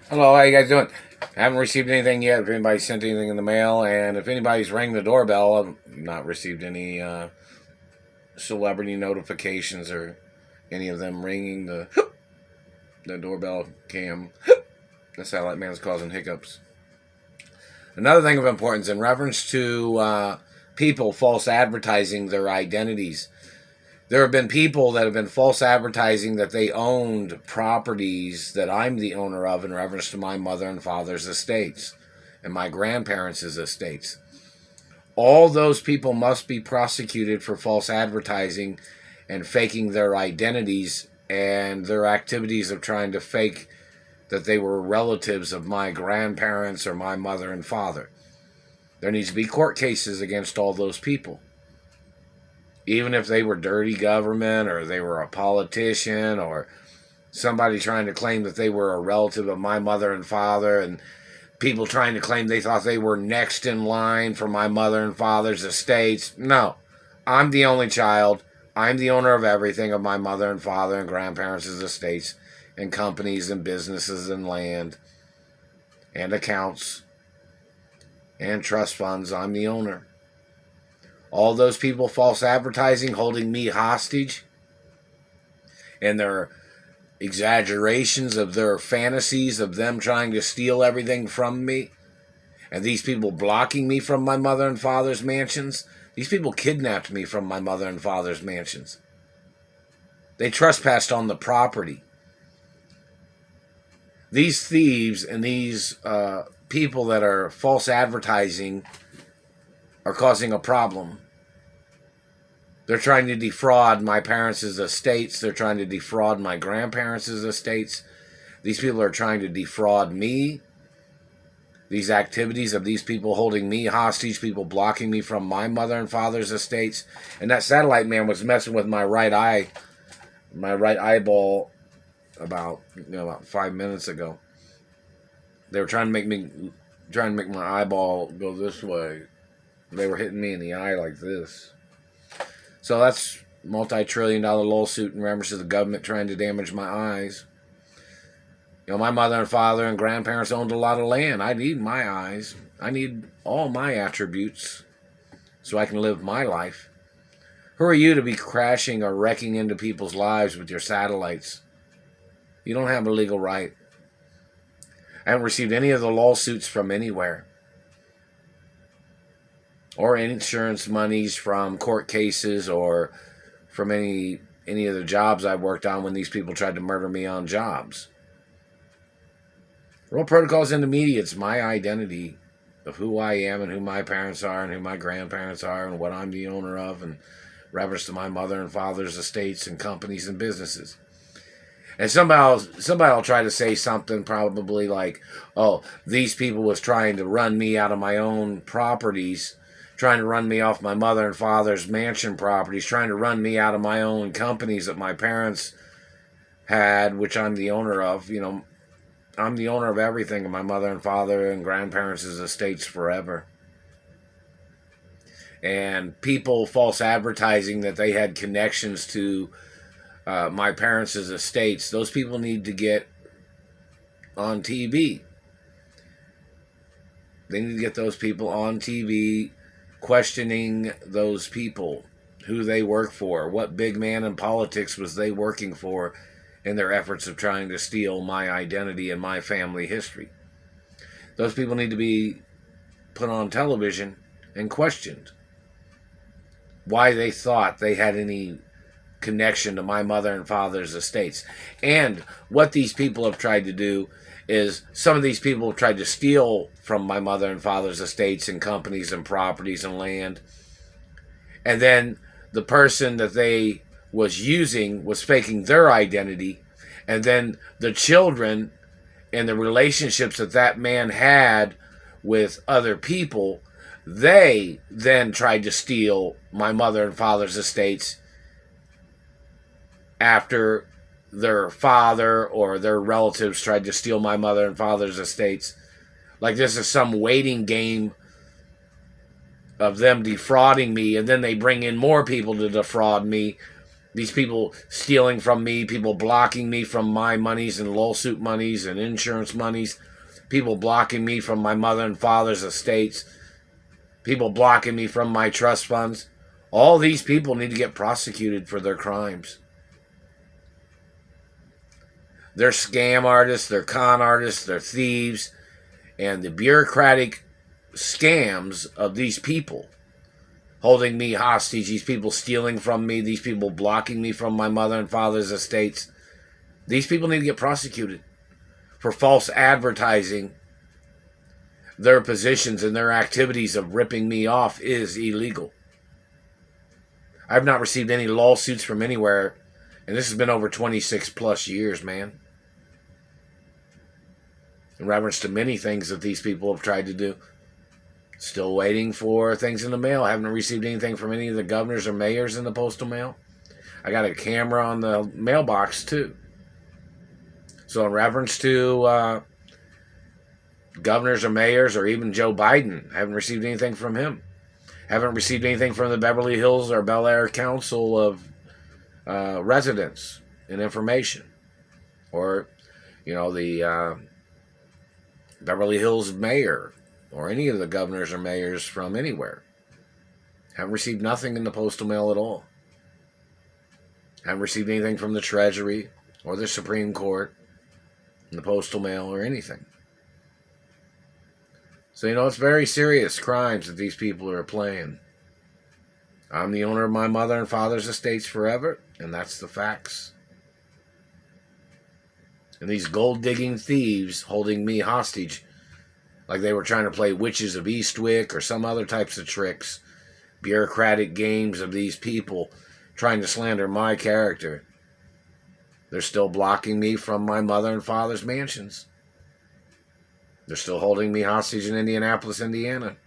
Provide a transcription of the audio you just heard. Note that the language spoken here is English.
Hello, how you guys doing? I haven't received anything yet. If anybody sent anything in the mail, and if anybody's rang the doorbell, I've not received any celebrity notifications or any of them ringing the doorbell cam. The satellite man's causing hiccups. Another thing of importance in reference to people false advertising their identities. There have been people that have been false advertising that they owned properties that I'm the owner of in reference to my mother and father's estates and my grandparents' estates. All those people must be prosecuted for false advertising and faking their identities and their activities of trying to fake that they were relatives of my grandparents or my mother and father. There needs to be court cases against all those people. Even if they were dirty government or they were a politician or somebody trying to claim that they were a relative of my mother and father, and people trying to claim they thought they were next in line for my mother and father's estates. No, I'm the only child. I'm the owner of everything of my mother and father and grandparents' estates and companies and businesses and land and accounts and trust funds. I'm the owner. All those people false advertising, holding me hostage, and their exaggerations of their fantasies of them trying to steal everything from me, and these people blocking me from my mother and father's mansions. These people kidnapped me from my mother and father's mansions. They trespassed on the property. These thieves and these people that are false advertising are causing a problem. They're trying to defraud my parents' estates. They're trying to defraud my grandparents' estates. These people are trying to defraud me. These activities of these people holding me hostage, people blocking me from my mother and father's estates. And that satellite man was messing with my right eyeball about 5 minutes ago. They were trying to make my eyeball go this way. They were hitting me in the eye like this. So that's multi-trillion-dollar lawsuit in reference to the government trying to damage my eyes. My mother and father and grandparents owned a lot of land. I need my eyes. I need all my attributes so I can live my life. Who are you to be crashing or wrecking into people's lives with your satellites? You don't have a legal right. I haven't received any of the lawsuits from anywhere, or insurance monies from court cases or from any of the jobs I worked on when these people tried to murder me on jobs. Rule protocols in the media, it's my identity of who I am and who my parents are and who my grandparents are and what I'm the owner of and reference to my mother and father's estates and companies and businesses. And somebody will try to say something probably like, oh, these people was trying to run me out of my own properties, trying to run me off my mother and father's mansion properties, trying to run me out of my own companies that my parents had, which I'm the owner of. I'm the owner of everything of my mother and father and grandparents' estates forever. And people false advertising that they had connections to my parents' estates, those people need to get on TV. They need to get those people on TV questioning those people, who they work for, what big man in politics was they working for in their efforts of trying to steal my identity and my family history. Those people need to be put on television and questioned why they thought they had any connection to my mother and father's estates. And what these people have tried to do is, some of these people have tried to steal from my mother and father's estates and companies and properties and land. And then the person that they was using was faking their identity. And then the children and the relationships that man had with other people, they then tried to steal my mother and father's estates after their father or their relatives tried to steal my mother and father's estates. Like this is some waiting game of them defrauding me, and then they bring in more people to defraud me, These people stealing from me, people blocking me from my monies and lawsuit monies and insurance monies, people blocking me from my mother and father's estates, people blocking me from my trust funds. All these people need to get prosecuted for their crimes. They're scam artists, they're con artists, they're thieves, and the bureaucratic scams of these people holding me hostage, these people stealing from me, these people blocking me from my mother and father's estates, these people need to get prosecuted for false advertising. Their positions and their activities of ripping me off is illegal. I've not received any lawsuits from anywhere, and this has been over 26 plus years, man. In reference to many things that these people have tried to do. Still waiting for things in the mail. I haven't received anything from any of the governors or mayors in the postal mail. I got a camera on the mailbox too. So in reference to governors or mayors or even Joe Biden, I haven't received anything from him. Haven't received anything from the Beverly Hills or Bel Air Council of Residents and Information. Or, the Beverly Hills mayor or any of the governors or mayors from anywhere. Haven't received nothing in the postal mail at all. Haven't received anything from the Treasury or the Supreme Court in the postal mail or anything. So, it's very serious crimes that these people are playing. I'm the owner of my mother and father's estates forever, and that's the facts. And these gold-digging thieves holding me hostage like they were trying to play Witches of Eastwick or some other types of tricks, bureaucratic games of these people trying to slander my character. They're still blocking me from my mother and father's mansions. They're still holding me hostage in Indianapolis, Indiana.